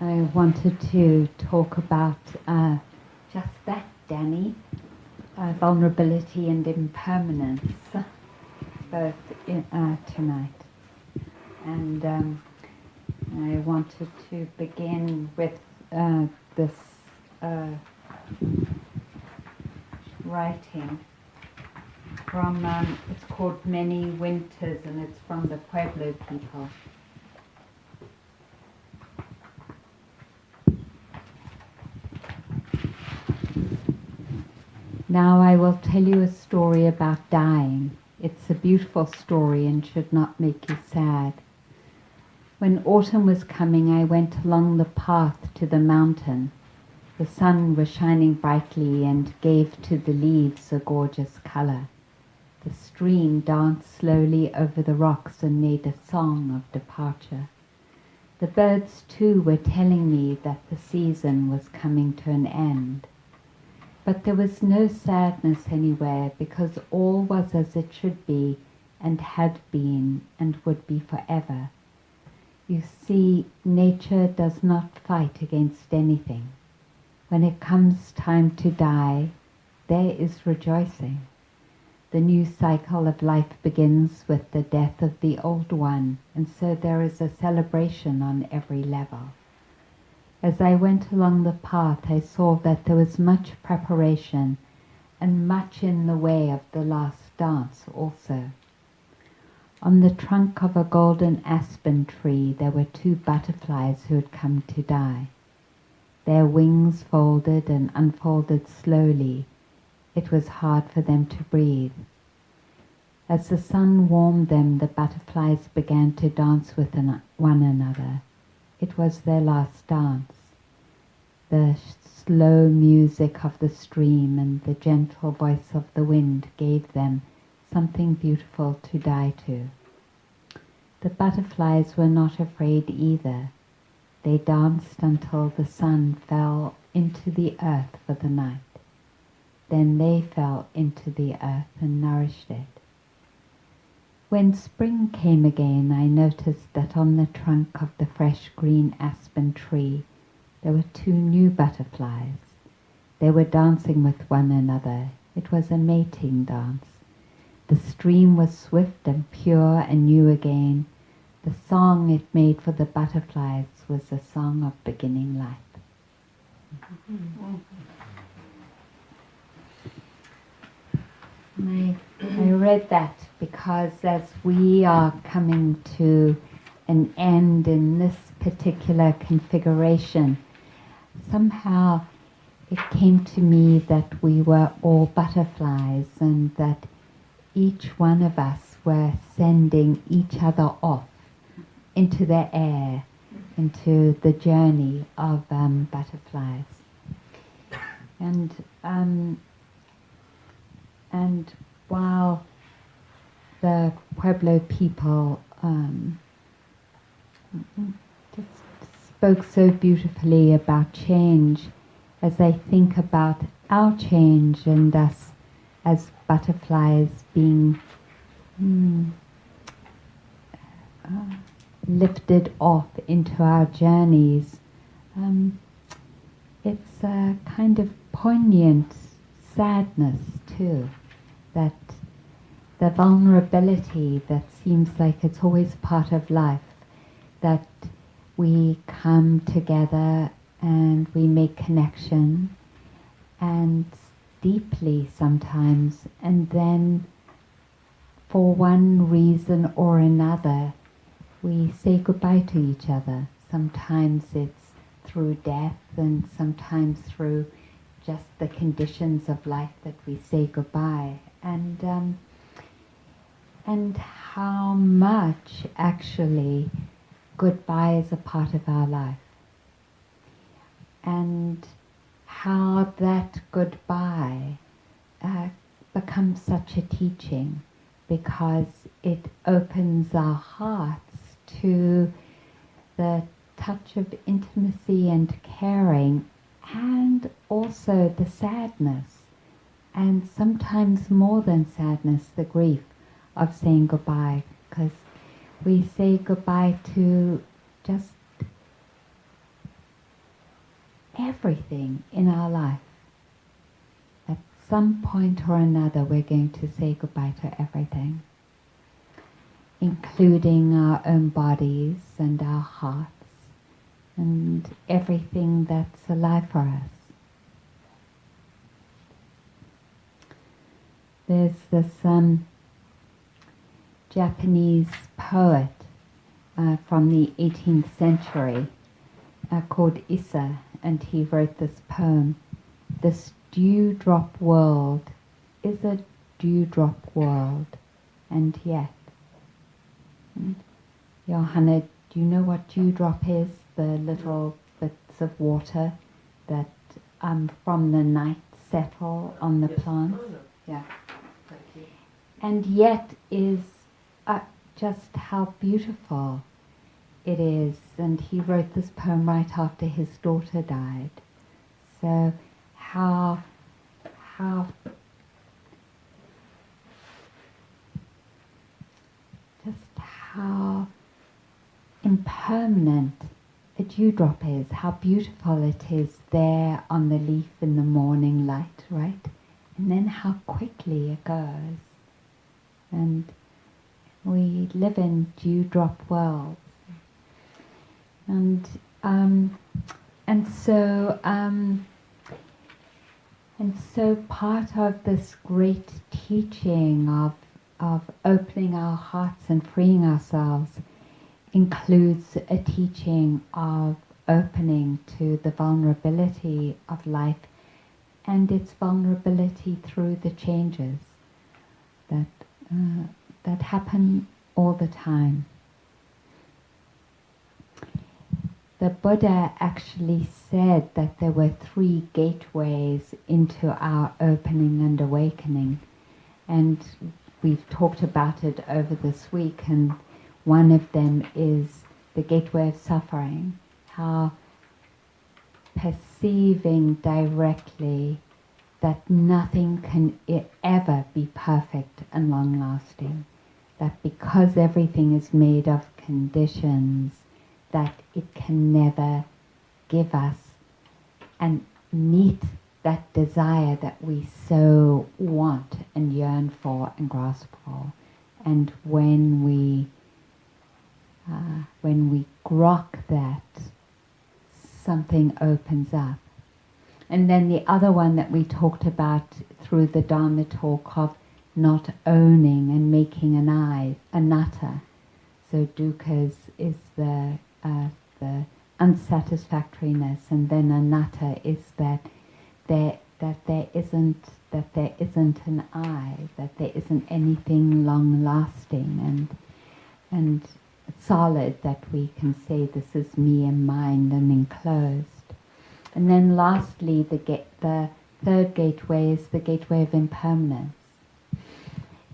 I wanted to talk about just that, Danny, vulnerability and impermanence, both tonight. And I wanted to begin with this writing from, it's called Many Winters, and it's from the Pueblo people. Now I will tell you a story about dying. It's a beautiful story and should not make you sad. When autumn was coming, I went along the path to the mountain. The sun was shining brightly and gave to the leaves a gorgeous color. The stream danced slowly over the rocks and made a song of departure. The birds too were telling me that the season was coming to an end. But there was no sadness anywhere, because all was as it should be and had been and would be forever. You see, nature does not fight against anything. When it comes time to die, there is rejoicing. The new cycle of life begins with the death of the old one, and so there is a celebration on every level. As I went along the path, I saw that there was much preparation and much in the way of the last dance also. On the trunk of a golden aspen tree there were 2 butterflies who had come to die. Their wings folded and unfolded slowly. It was hard for them to breathe. As the sun warmed them, the butterflies began to dance with one another. It was their last dance. The slow music of the stream and the gentle voice of the wind gave them something beautiful to die to. The butterflies were not afraid either. They danced until the sun fell into the earth for the night. Then they fell into the earth and nourished it. When spring came again, I noticed that on the trunk of the fresh green aspen tree there were 2 new butterflies. They were dancing with one another. It was a mating dance. The stream was swift and pure and new again. The song it made for the butterflies was a song of beginning life. I read that because as we are coming to an end in this particular configuration, somehow it came to me that we were all butterflies and that each one of us were sending each other off into the air, into the journey of butterflies. And while the Pueblo people just spoke so beautifully about change, as I think about our change and us as butterflies being lifted off into our journeys, it's a kind of poignant sadness too, that the vulnerability that seems like it's always part of life, that we come together and we make connection, and deeply sometimes, and then for one reason or another we say goodbye to each other. Sometimes it's through death, and sometimes through just the conditions of life that we say goodbye, and how much actually goodbye is a part of our life, and how that goodbye becomes such a teaching, because it opens our hearts to the touch of intimacy and caring, and also the sadness, and sometimes more than sadness, the grief of saying goodbye, because we say goodbye to just everything in our life. At some point or another, we're going to say goodbye to everything, including our own bodies and our hearts and everything that's alive for us. There's this Japanese poet from the 18th century called Issa, and he wrote this poem. This dewdrop world is a dewdrop world, and yet. Johanna, do you know what dewdrop is? The little bits of water that from the night settle on the plants? Yeah. And yet is just how beautiful it is. And he wrote this poem right after his daughter died. So how impermanent a dewdrop is, how beautiful it is there on the leaf in the morning light, right? And then how quickly it goes. And we live in dewdrop worlds. And so part of this great teaching of opening our hearts and freeing ourselves includes a teaching of opening to the vulnerability of life and its vulnerability through the changes that happen all the time. The Buddha actually said that there were 3 gateways into our opening and awakening, and we've talked about it over this week, and one of them is the gateway of suffering, how perceiving directly that nothing can ever be perfect and long-lasting, that because everything is made of conditions, that it can never give us and meet that desire that we so want and yearn for and grasp for. And when we grok that, something opens up. And then the other one that we talked about through the Dhamma talk of not owning and making an I, anatta. So dukkha is the unsatisfactoriness, and then anatta is that there isn't an I, that there isn't anything long lasting and solid that we can say this is me and mine and enclosed. And then lastly, the third gateway is the gateway of impermanence.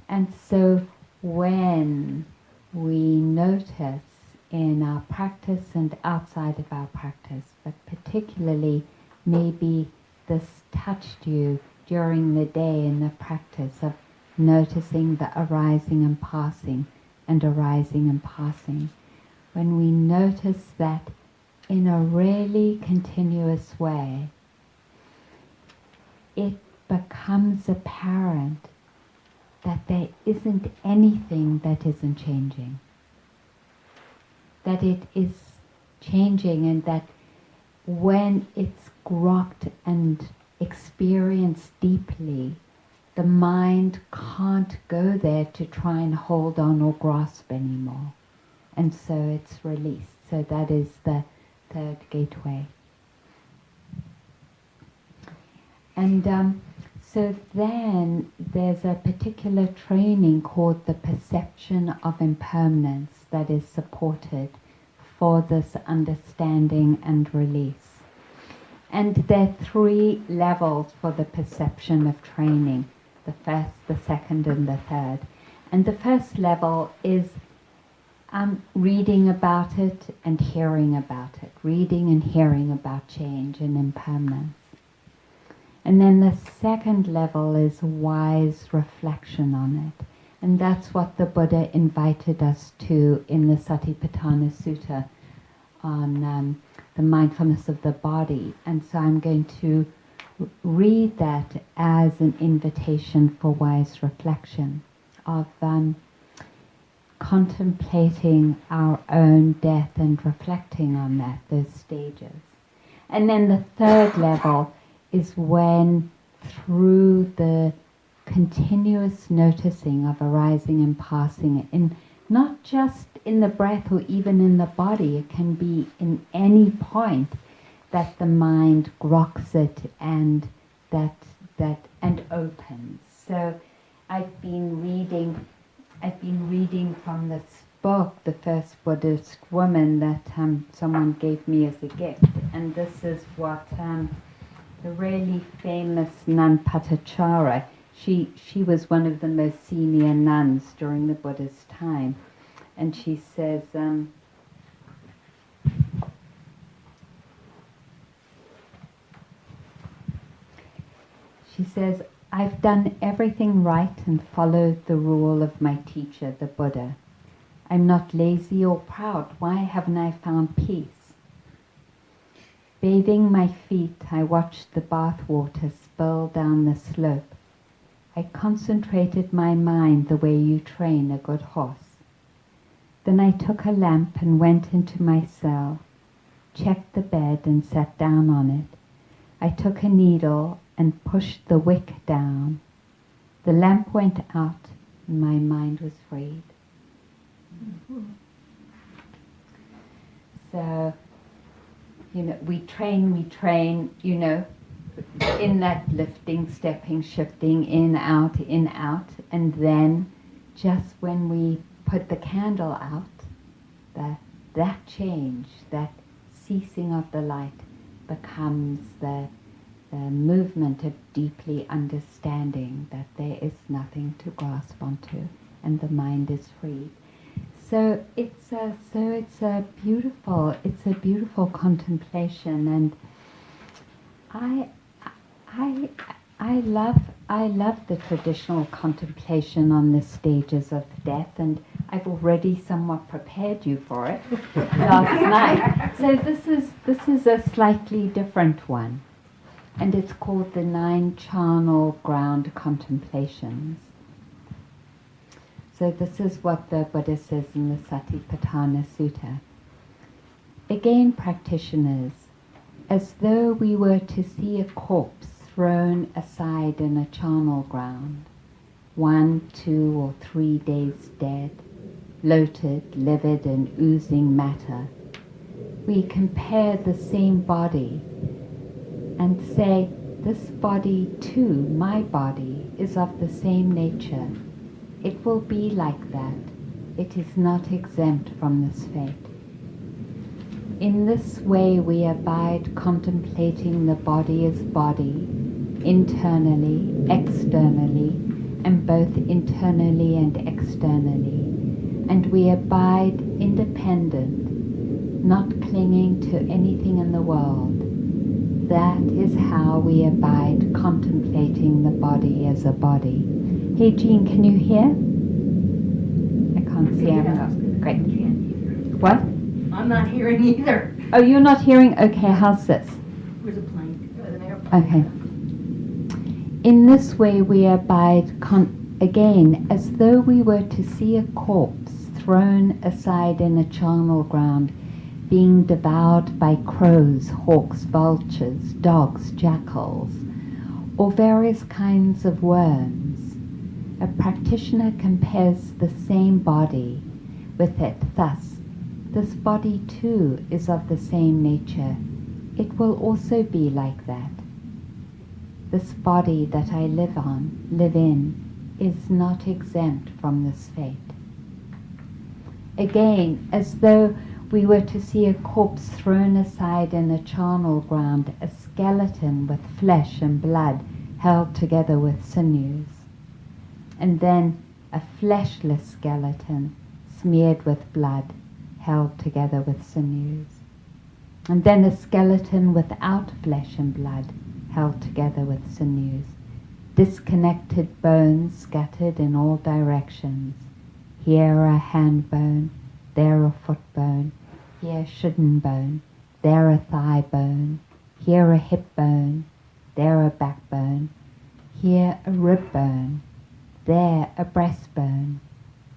And so when we notice in our practice and outside of our practice, but particularly maybe this touched you during the day in the practice of noticing the arising and passing and arising and passing. When we notice that in a really continuous way, it becomes apparent that there isn't anything that isn't changing. That it is changing, and that when it's grokked and experienced deeply, the mind can't go there to try and hold on or grasp anymore. And so it's released. So that is the third gateway. And so then there's a particular training called the perception of impermanence that is supported for this understanding and release. And there are 3 levels for the perception of training: the first, the second, and the third. And the first level is reading about it and hearing about it, reading and hearing about change and impermanence. And then the second level is wise reflection on it. And that's what the Buddha invited us to in the Satipatthana Sutta on the mindfulness of the body. And so I'm going to read that as an invitation for wise reflection of contemplating our own death and reflecting on that, those stages. And then the third level is when, through the continuous noticing of arising and passing, in not just in the breath or even in the body, it can be in any point that the mind groks it and that and opens. So I've been reading from this book, The First Buddhist Woman, that someone gave me as a gift, and this is what the really famous nun Patachara. She was one of the most senior nuns during the Buddha's time, and she says. She says, I've done everything right and followed the rule of my teacher, the Buddha. I'm not lazy or proud. Why haven't I found peace? Bathing my feet, I watched the bath water spill down the slope. I concentrated my mind the way you train a good horse. Then I took a lamp and went into my cell, checked the bed and sat down on it. I took a needle and pushed the wick down. The lamp went out and my mind was freed. Mm-hmm. So, we train, in that lifting, stepping, shifting, in, out, and then just when we put the candle out, that change, that ceasing of the light becomes the movement of deeply understanding that there is nothing to grasp onto and the mind is free. So it's a beautiful contemplation, and I love the traditional contemplation on the stages of death, and I've already somewhat prepared you for it last night. So this is a slightly different one, and it's called the 9 charnel ground contemplations. So this is what the Buddha says in the Satipatthana Sutta. Again, practitioners, as though we were to see a corpse thrown aside in a charnel ground, 1, 2, or 3 days dead, bloated, livid, and oozing matter, we compare the same body and say, this body too, my body, is of the same nature. It will be like that. It is not exempt from this fate. In this way we abide contemplating the body as body, internally, externally, and both internally and externally. And we abide independent, not clinging to anything in the world. That is how we abide contemplating the body as a body. Hey Jean, can you hear? I can't see. Great. What? I'm not hearing either. Oh, you're not hearing? Okay, how's this? There's a plane. There's an airplane. Okay. In this way we abide, again, as though we were to see a corpse thrown aside in a charnel ground, being devoured by crows, hawks, vultures, dogs, jackals, or various kinds of worms. A practitioner compares the same body with it thus. This body too is of the same nature. It will also be like that. This body that I live in, is not exempt from this fate. Again, as though we were to see a corpse thrown aside in a charnel ground, a skeleton with flesh and blood held together with sinews, and then a fleshless skeleton smeared with blood held together with sinews, and then a skeleton without flesh and blood held together with sinews, disconnected bones scattered in all directions, here a hand bone, there a foot bone, here shin bone, there a thigh bone, here a hip bone, there a backbone, here a rib bone, there a breastbone,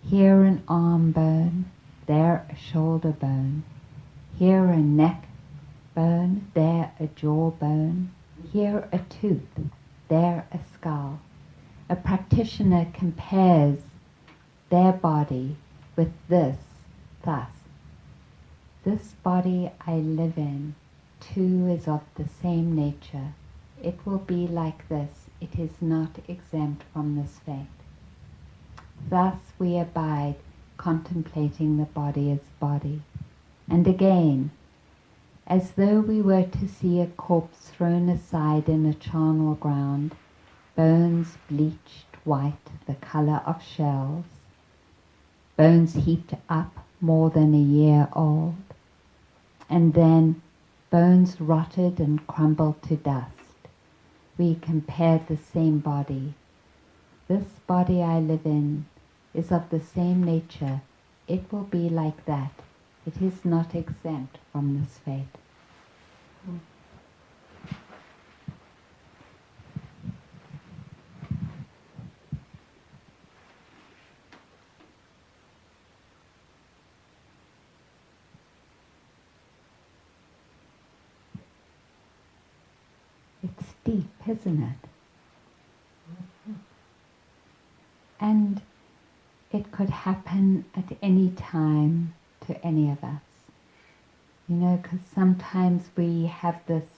here an arm bone, there a shoulder bone, here a neck bone, there a jaw bone, here a tooth, there a skull. A practitioner compares their body with this thus. This body I live in, too, is of the same nature. It will be like this. It is not exempt from this fate. Thus we abide, contemplating the body as body. And again, as though we were to see a corpse thrown aside in a charnel ground, bones bleached white, the colour of shells, bones heaped up more than a year old, and then bones rotted and crumbled to dust. We compared the same body. This body I live in is of the same nature. It will be like that. It is not exempt from this fate. It's deep, isn't it? And it could happen at any time to any of us. You know, because sometimes we have this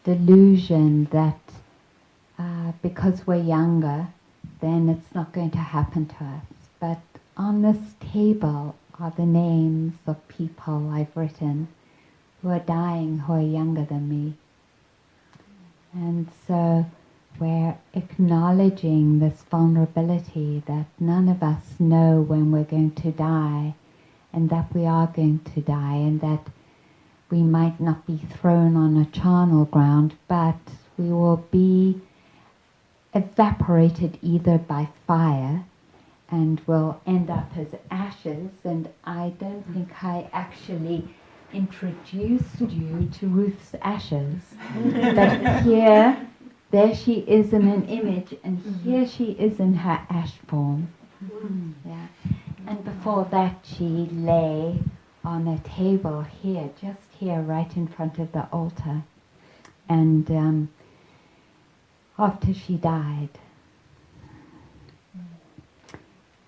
delusion that because we're younger, then it's not going to happen to us. But on this table are the names of people I've written who are dying, who are younger than me. And so we're acknowledging this vulnerability that none of us know when we're going to die, and that we are going to die, and that we might not be thrown on a charnel ground, but we will be evaporated either by fire and will end up as ashes. And I don't think I actually introduced you to Ruth's ashes. But here, there she is in an image, and here she is in her ash form. Yeah. And before that she lay on a table here, just here, right in front of the altar. And after she died,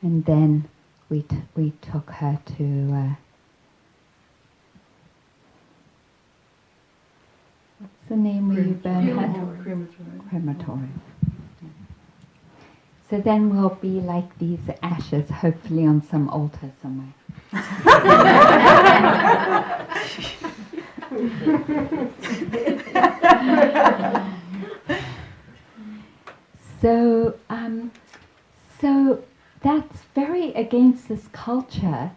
and then we took her to what's the name where you burn her? Crematorium. Yeah. So then we'll be like these ashes, hopefully on some altar somewhere. So that's very against this culture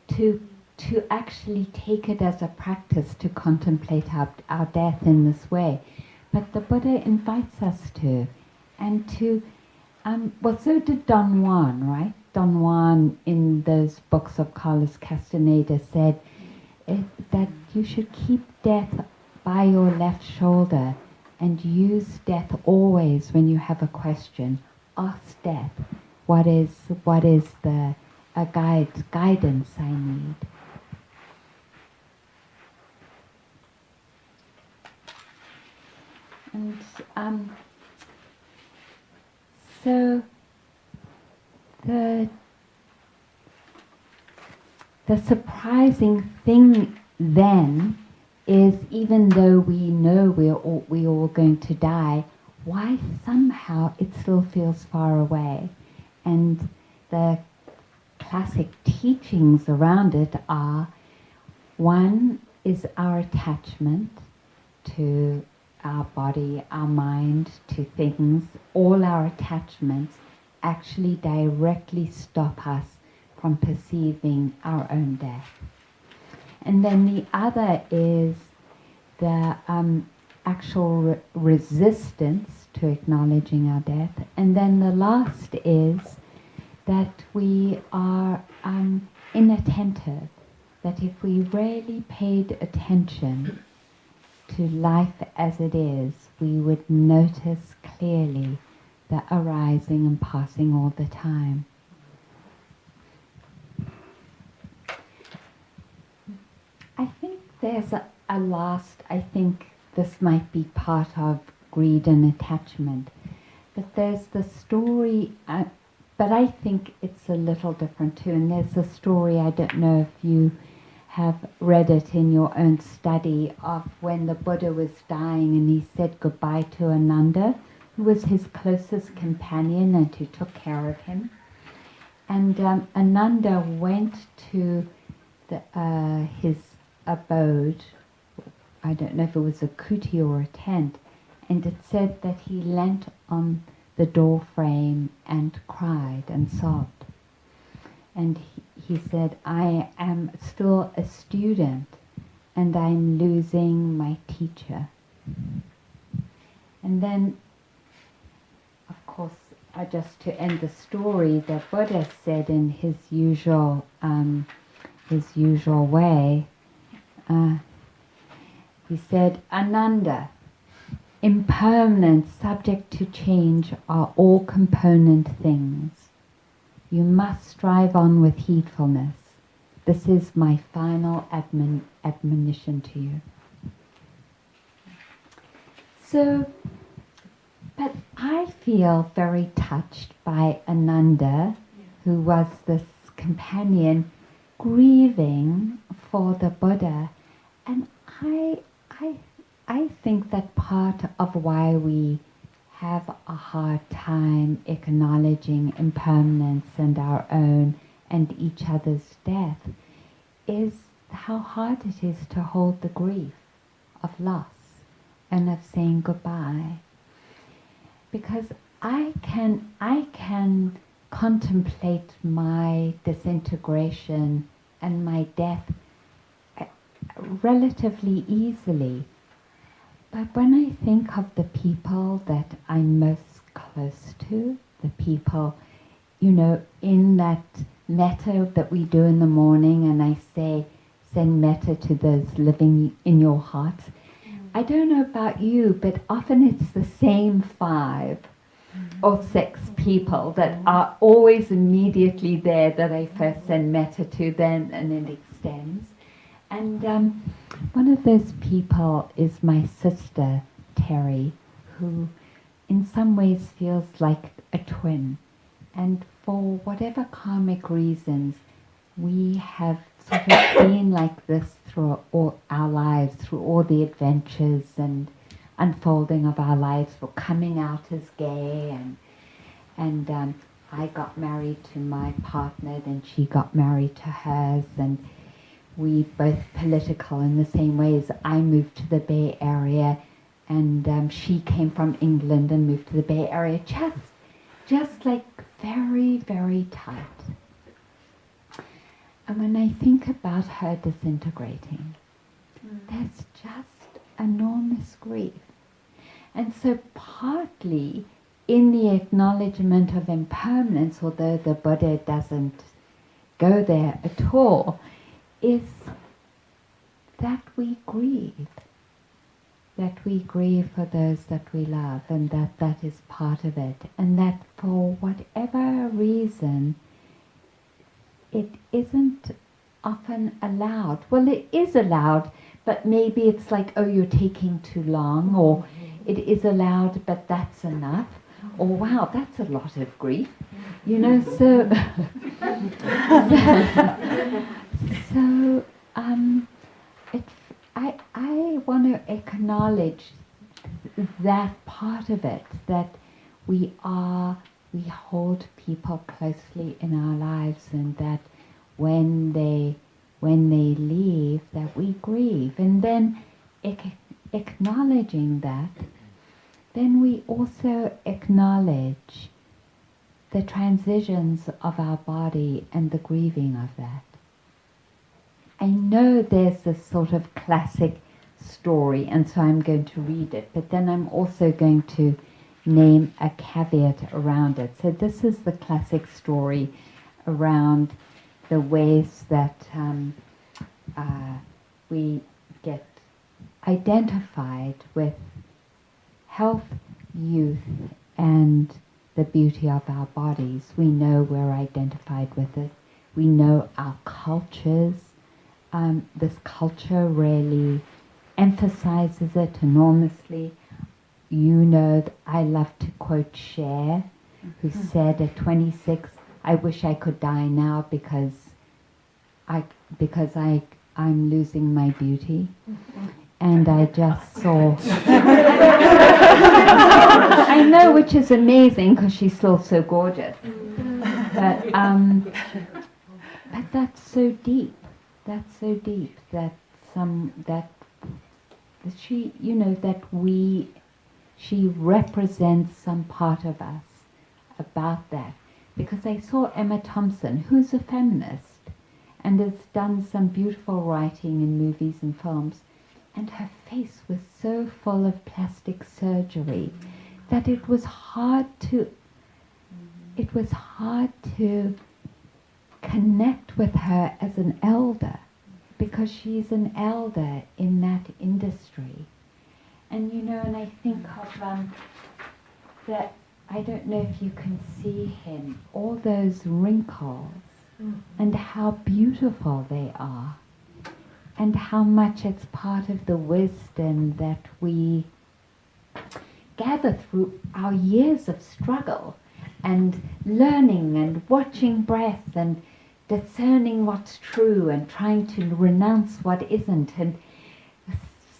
to actually take it as a practice to contemplate our death in this way. But the Buddha invites us to, and to, well, so did Don Juan, right? Don Juan in those books of Carlos Castaneda said that you should keep death by your left shoulder and use death always when you have a question. Ask death, what is the guidance I need? And so the surprising thing then is, even though we know we're all going to die, why somehow it still feels far away. And the classic teachings around it are, one is our attachment to our body, our mind, to things. All our attachments actually directly stop us from perceiving our own death. And then the other is the actual resistance to acknowledging our death. And then the last is that we are inattentive. that if we really paid attention to life as it is, we would notice clearly the arising and passing all the time. I think there's a last, I think this might be part of greed and attachment, but there's the story, but I think it's a little different too, and there's a story, I don't know if you have read it in your own study, of when the Buddha was dying and he said goodbye to Ananda, who was his closest companion and who took care of him. And Ananda went to his abode, I don't know if it was a kuti or a tent, and it said that he leant on the door frame and cried and sobbed. And he said, I am still a student and I'm losing my teacher. And then, of course, just to end the story, the Buddha said in his usual way, he said, Ananda, impermanent, subject to change, are all component things. You must strive on with heedfulness. This is my final admonition to you. So, but I feel very touched by Ananda, who was this companion, grieving for the Buddha. And I think that part of why we have a hard time acknowledging impermanence and our own and each other's death is how hard it is to hold the grief of loss and of saying goodbye. Because I can contemplate my disintegration and my death relatively easily. But when I think of the people that I'm most close to, the people, in that metta that we do in the morning, and I say, send metta to those living in your hearts. I don't know about you, but often it's the same 5 or 6 people that are always immediately there that I first send metta to, then and it extends. And one of those people is my sister, Terry, who in some ways feels like a twin. And for whatever karmic reasons, we have sort of been like this through all our lives, through all the adventures and unfolding of our lives. We're coming out as gay, and I got married to my partner, then she got married to hers, and we both political in the same ways. I moved to the Bay Area, and she came from England and moved to the Bay Area. Just like very, very tight. And when I think about her disintegrating, there's just enormous grief. And so partly in the acknowledgement of impermanence, although the Buddha doesn't go there at all, is that we grieve for those that we love, and that is part of it, and that for whatever reason it isn't often allowed. Well, it is allowed, but maybe it's like, oh, you're taking too long, or it is allowed, but that's enough, or wow, that's a lot of grief, so I want to acknowledge that part of it, that we hold people closely in our lives, and that when they leave, that we grieve. And then acknowledging that, then we also acknowledge the transitions of our body and the grieving of that. I know there's this sort of classic story, and so I'm going to read it, but then I'm also going to name a caveat around it. So this is the classic story around the ways that we get identified with health, youth, and the beauty of our bodies. We know we're identified with it. We know our cultures. This culture really emphasizes it enormously. You know, I love to quote Cher, who said at 26, "I wish I could die now because I'm losing my beauty." And I just saw, I know, which is amazing because she's still so gorgeous. But that's so deep. That's so deep that she, you know, she represents some part of us about that. Because I saw Emma Thompson, who's a feminist and has done some beautiful writing in movies and films, and her face was so full of plastic surgery that it was hard to connect with her as an elder, because she's an elder in that industry. And you know, and I think of that, I don't know if you can see him, all those wrinkles, and how beautiful they are, and how much it's part of the wisdom that we gather through our years of struggle and learning and watching breath and discerning what's true and trying to renounce what isn't. And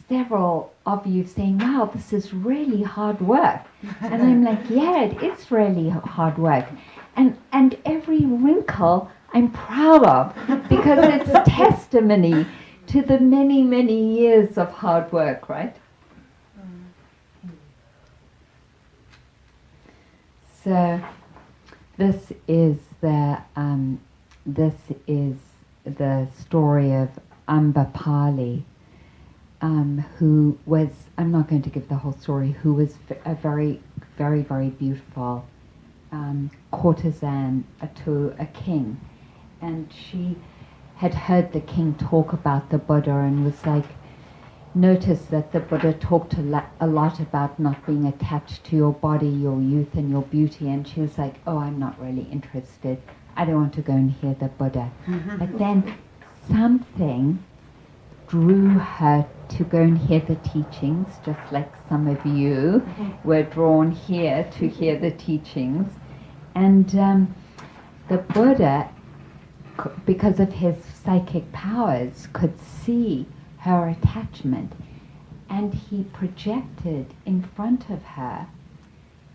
several of you saying, "Wow, this is really hard work." And I'm like, yeah, it is really hard work. And every wrinkle I'm proud of, because it's a testimony to the many, many years of hard work, right? So this is the story of Ambapali, who was, I'm not going to give the whole story, who was a very, very, very beautiful courtesan to a king. And she had heard the king talk about the Buddha and was like, noticed that the Buddha talked a lot about not being attached to your body, your youth and your beauty. And she was like, "Oh, I'm not really interested. I don't want to go and hear the Buddha." But then something drew her to go and hear the teachings, just like some of you were drawn here to hear the teachings. And the Buddha, because of his psychic powers, could see her attachment, and he projected in front of her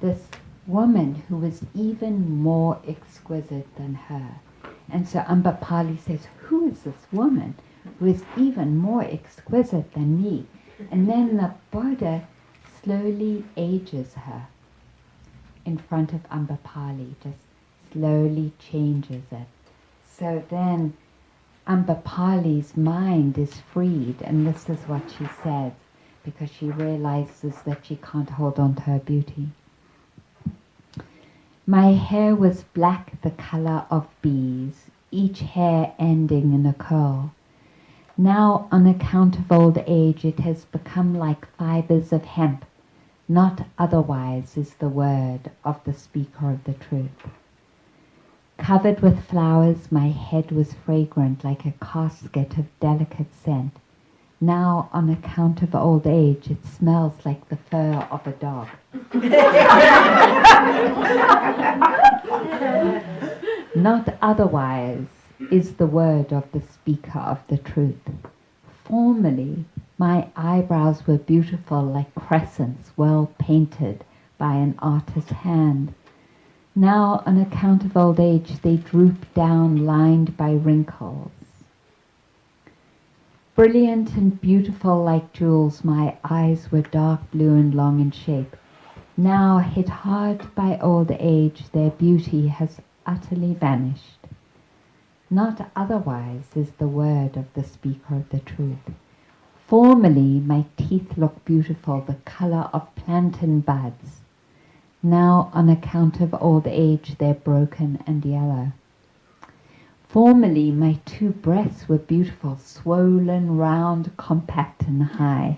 this woman who was even more exquisite than her. And so Ambapali says, "Who is this woman who is even more exquisite than me?" And then the Buddha slowly ages her in front of Ambapali, just slowly changes it. So then Ambapali's mind is freed, and this is what she says, because she realizes that she can't hold on to her beauty. "My hair was black, the color of bees, each hair ending in a curl. Now, on account of old age, it has become like fibers of hemp. Not otherwise is the word of the speaker of the truth. Covered with flowers, my head was fragrant like a casket of delicate scent. Now, on account of old age, it smells like the fur of a dog." Not otherwise is the word of the speaker of the truth. Formerly, my eyebrows were beautiful like crescents well painted by an artist's hand. Now, on account of old age, they droop down, lined by wrinkles. Brilliant and beautiful like jewels, my eyes were dark blue and long in shape. Now, hit hard by old age, their beauty has utterly vanished. Not otherwise is the word of the speaker of the truth. Formerly, my teeth looked beautiful, the color of plantain buds. Now, on account of old age, they're broken and yellow. Formerly my two breasts were beautiful, swollen, round, compact and high.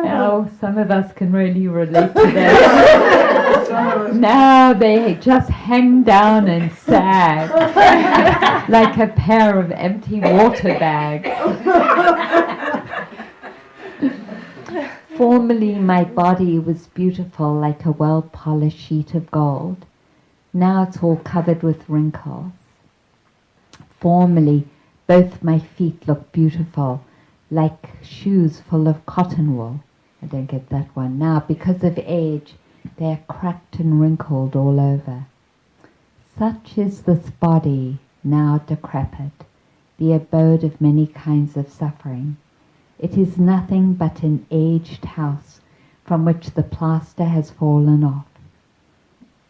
Now some of us can really relate to that. Now they just hang down and sag like a pair of empty water bags. Formerly my body was beautiful like a well-polished sheet of gold. Now it's all covered with wrinkles. Formerly both my feet looked beautiful like shoes full of cotton wool. I don't get that one. Now because of age they're cracked and wrinkled all over. Such is this body now decrepit, the abode of many kinds of suffering. It is nothing but an aged house from which the plaster has fallen off.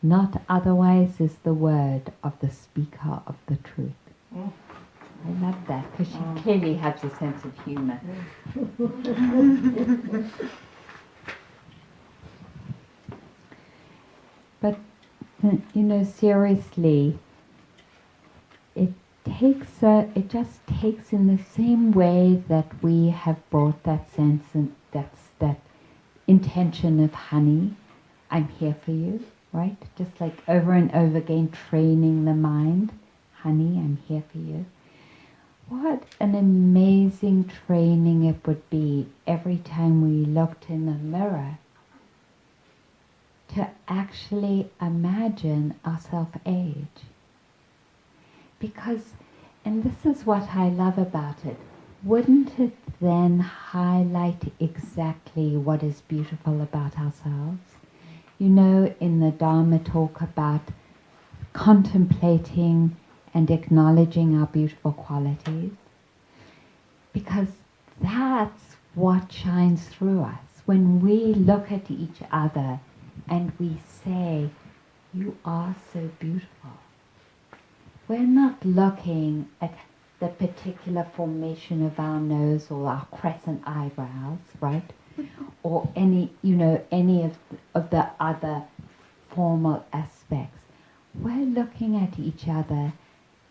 Not otherwise is the word of the speaker of the truth. I love that because she clearly has a sense of humor. But, seriously, it just takes in the same way that we have brought that sense and that intention of honey, I'm here for you, right? Just like over and over again training the mind, honey, I'm here for you. What an amazing training it would be every time we looked in the mirror to actually imagine ourselves age. Because, and this is what I love about it, wouldn't it then highlight exactly what is beautiful about ourselves? In the Dhamma talk about contemplating and acknowledging our beautiful qualities, because that's what shines through us. When we look at each other and we say, you are so beautiful. We're not looking at the particular formation of our nose or our crescent eyebrows, right? Or any of the other formal aspects. We're looking at each other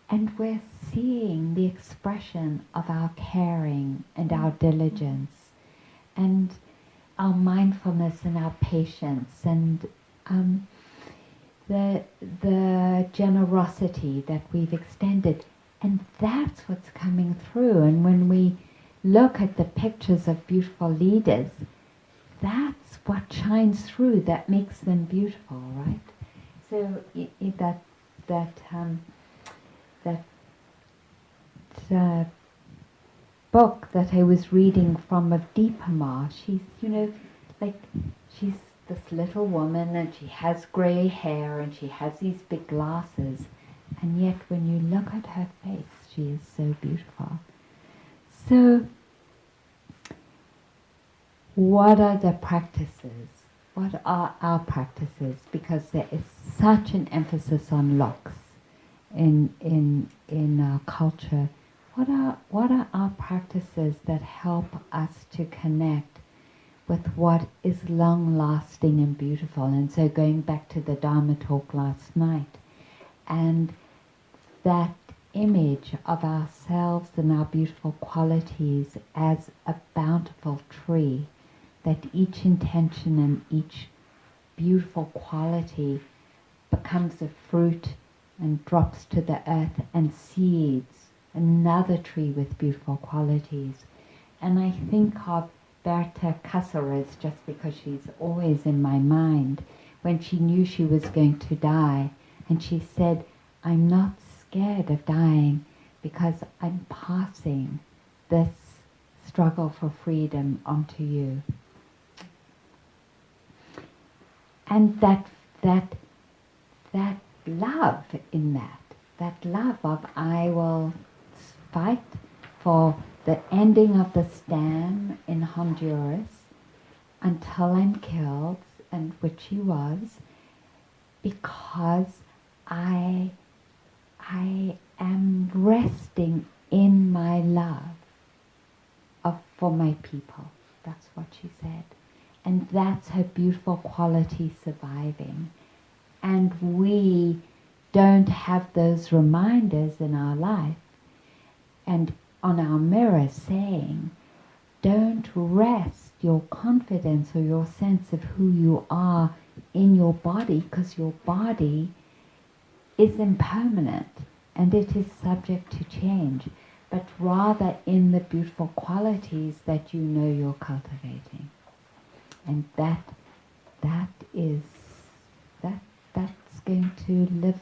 and we're seeing the expression of our caring and our diligence and our mindfulness and our patience and the generosity that we've extended. And that's what's coming through. And when we look at the pictures of beautiful leaders, that's what shines through, that makes them beautiful, right? So that book that I was reading from of Dhamma, she's, she's this little woman and she has grey hair and she has these big glasses, and yet when you look at her face, she is so beautiful. So, what are the practices? What are our practices? Because there is such an emphasis on looks in our culture. What are our practices that help us to connect with what is long-lasting and beautiful? And so going back to the Dhamma talk last night, and that image of ourselves and our beautiful qualities as a bountiful tree, that each intention and each beautiful quality becomes a fruit and drops to the earth and seeds another tree with beautiful qualities. And I think of Berta Cáceres just because she's always in my mind, when she knew she was going to die, and she said, I'm not scared of dying because I'm passing this struggle for freedom onto you. And that love in that love of I will fight for the ending of the stand in Honduras until I'm killed, and which he was, because I am resting in my love for my people. That's what she said. And that's her beautiful quality surviving. And we don't have those reminders in our life and on our mirror saying, don't rest your confidence or your sense of who you are in your body, because your body is impermanent and it is subject to change, but rather in the beautiful qualities that you know you're cultivating. And that's going to live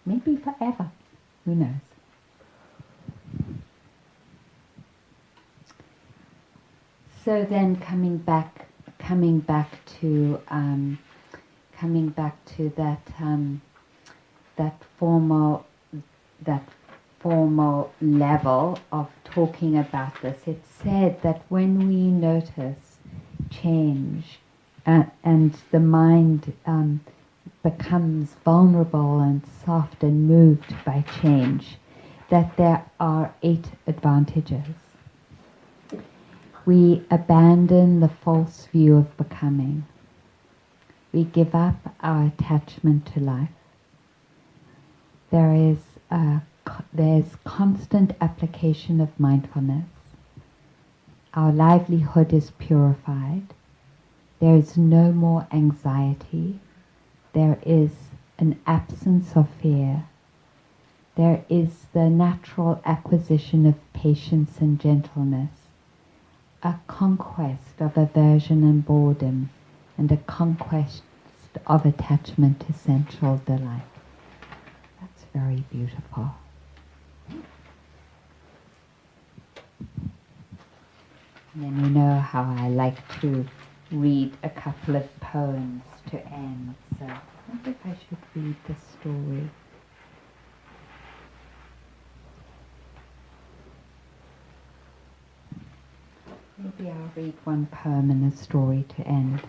maybe forever. Who knows? So then coming back to that formal level of talking about this. It's said that when we notice change and the mind becomes vulnerable and soft and moved by change, that there are 8 advantages. We abandon the false view of becoming. We give up our attachment to life. There's constant application of mindfulness. Our livelihood is purified. There is no more anxiety. There is an absence of fear. There is the natural acquisition of patience and gentleness, a conquest of aversion and boredom, and a conquest of attachment to sensual delight. That's very beautiful. And then you know how I like to read a couple of poems to end, so I wonder if I should read the story. Maybe I'll read one poem and a story to end.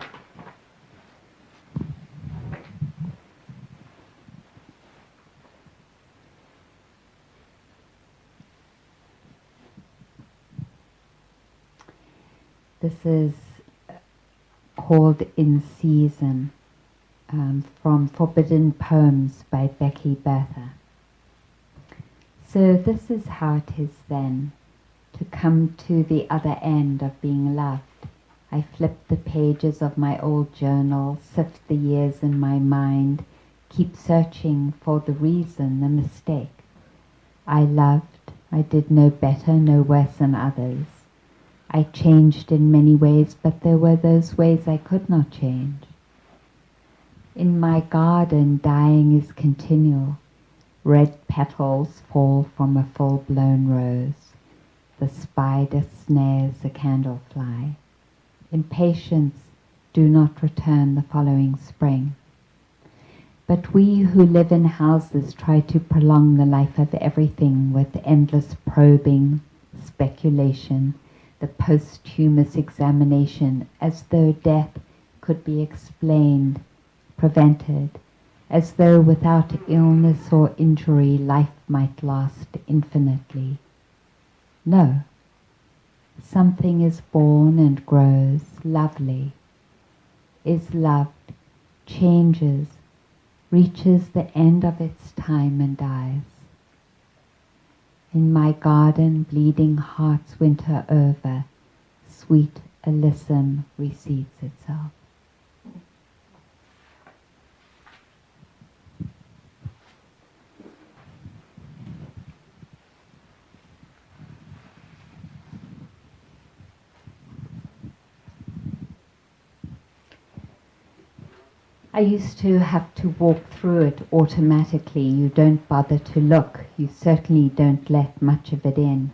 This is called In Season, from Forbidden Poems by Becky Bertha. So this is how it is then, to come to the other end of being loved. I flip the pages of my old journal, sift the years in my mind, keep searching for the reason, the mistake. I loved, I did no better, no worse than others. I changed in many ways, but there were those ways I could not change. In my garden, dying is continual. Red petals fall from a full-blown rose. The spider snares a candlefly. Impatience, do not return the following spring. But we who live in houses try to prolong the life of everything with endless probing, speculation, the posthumous examination, as though death could be explained, prevented, as though without illness or injury life might last infinitely. No. Something is born and grows, lovely, is loved, changes, reaches the end of its time and dies. In my garden, bleeding hearts winter over, sweet alyssum reseeds itself. I used to have to walk through it automatically. You don't bother to look. You certainly don't let much of it in.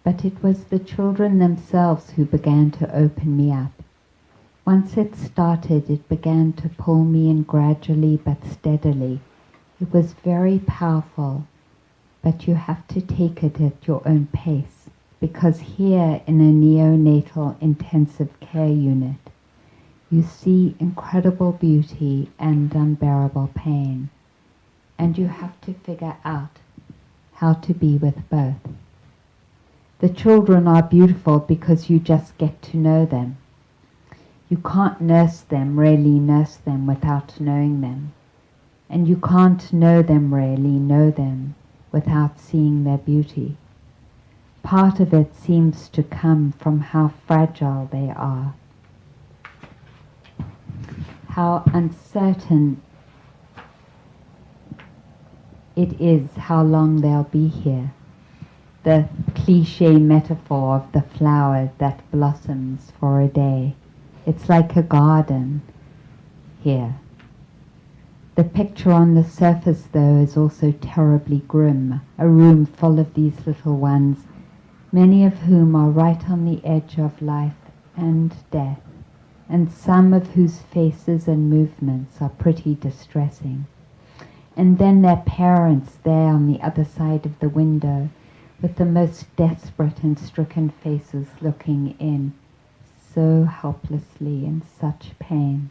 But it was the children themselves who began to open me up. Once it started, it began to pull me in gradually but steadily. It was very powerful, but you have to take it at your own pace, because here in a neonatal intensive care unit, you see incredible beauty and unbearable pain, and you have to figure out how to be with both. The children are beautiful because you just get to know them. You can't really nurse them without knowing them. And you can't know them without seeing their beauty. Part of it seems to come from how fragile they are, how uncertain it is how long they'll be here. The cliche metaphor of the flower that blossoms for a day. It's like a garden here. The picture on the surface, though, is also terribly grim. A room full of these little ones, many of whom are right on the edge of life and death, and some of whose faces and movements are pretty distressing. And then their parents there on the other side of the window, with the most desperate and stricken faces looking in, so helplessly in such pain.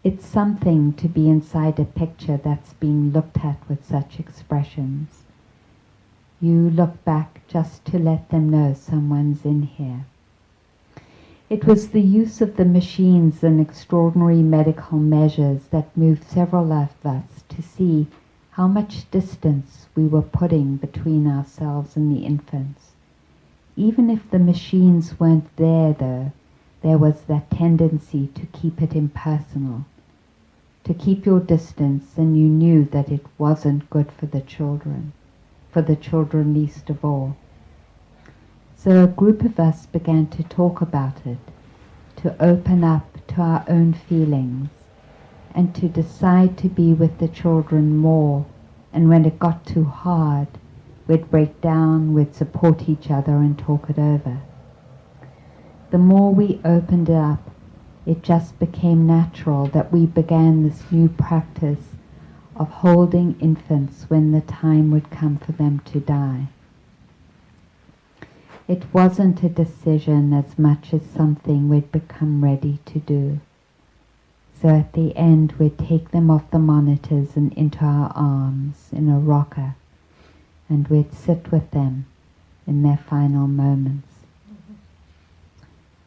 It's something to be inside a picture that's being looked at with such expressions. You look back just to let them know someone's in here. It was the use of the machines and extraordinary medical measures that moved several of us to see how much distance we were putting between ourselves and the infants. Even if the machines weren't there, though, there was that tendency to keep it impersonal, to keep your distance, and you knew that it wasn't good for the children least of all. So a group of us began to talk about it, to open up to our own feelings, and to decide to be with the children more. And when it got too hard, we'd break down, we'd support each other and talk it over. The more we opened it up, it just became natural that we began this new practice of holding infants when the time would come for them to die. It wasn't a decision as much as something we'd become ready to do. So at the end we'd take them off the monitors and into our arms in a rocker, and we'd sit with them in their final moments.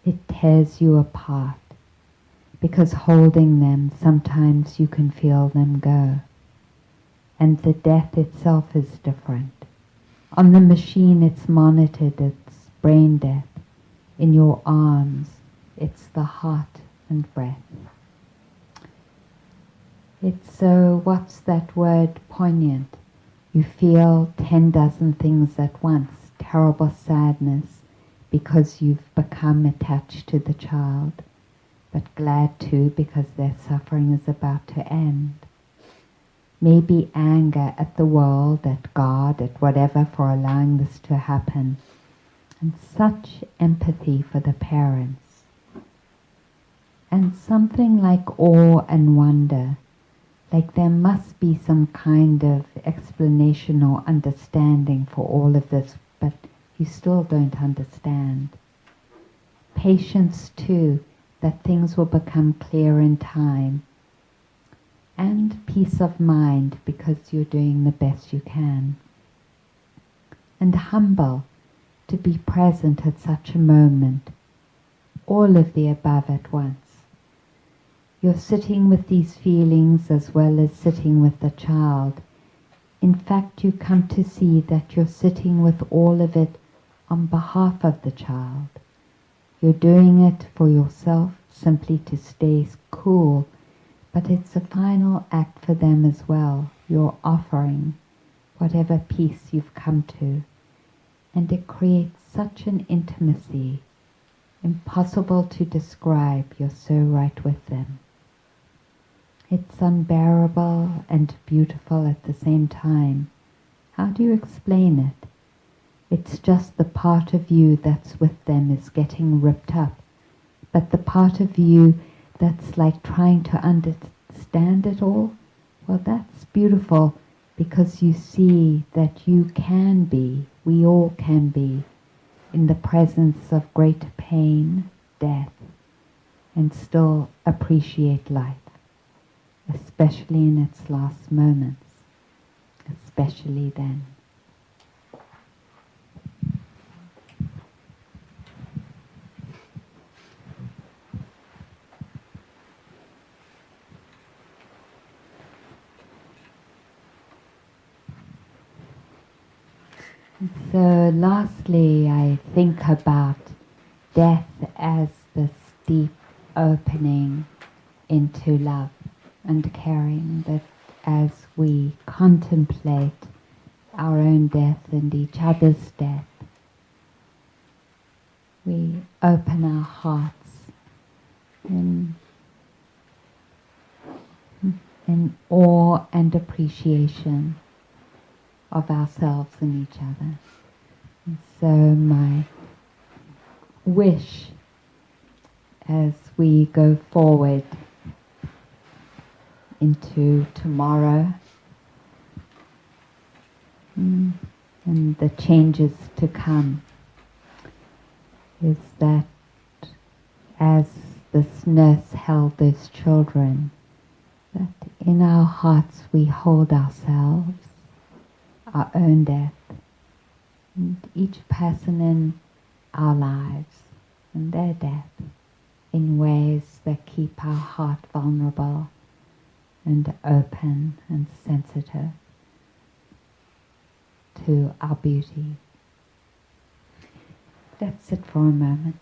It tears you apart, because holding them, sometimes you can feel them go. And the death itself is different. On the machine it's monitored, it's brain death. In your arms, it's the heart and breath. It's so, what's that word, poignant? You feel 10 dozen things at once, terrible sadness because you've become attached to the child, but glad too because their suffering is about to end. Maybe anger at the world, at God, at whatever for allowing this to happen, and such empathy for the parents. And something like awe and wonder, like there must be some kind of explanation or understanding for all of this, but you still don't understand. Patience too, that things will become clear in time. And peace of mind, because you're doing the best you can. And humble, to be present at such a moment. All of the above at once. You're sitting with these feelings as well as sitting with the child. In fact, you come to see that you're sitting with all of it on behalf of the child. You're doing it for yourself, simply to stay cool, but it's a final act for them as well. You're offering whatever peace you've come to, and it creates such an intimacy, impossible to describe. You're so right with them. It's unbearable and beautiful at the same time. How do you explain it? It's just the part of you that's with them is getting ripped up, but the part of you that's like trying to understand it all, well, that's beautiful, because you see that you can be, we all can be, in the presence of great pain, death, and still appreciate life, especially in its last moments, especially then. So lastly, I think about death as this deep opening into love and caring, that as we contemplate our own death and each other's death, we open our hearts in awe and appreciation of ourselves and each other. And so my wish as we go forward into tomorrow and the changes to come is that as this nurse held those children, that in our hearts we hold ourselves, our own death, and each person in our lives and their death in ways that keep our heart vulnerable and open and sensitive to our beauty. Let's sit for a moment.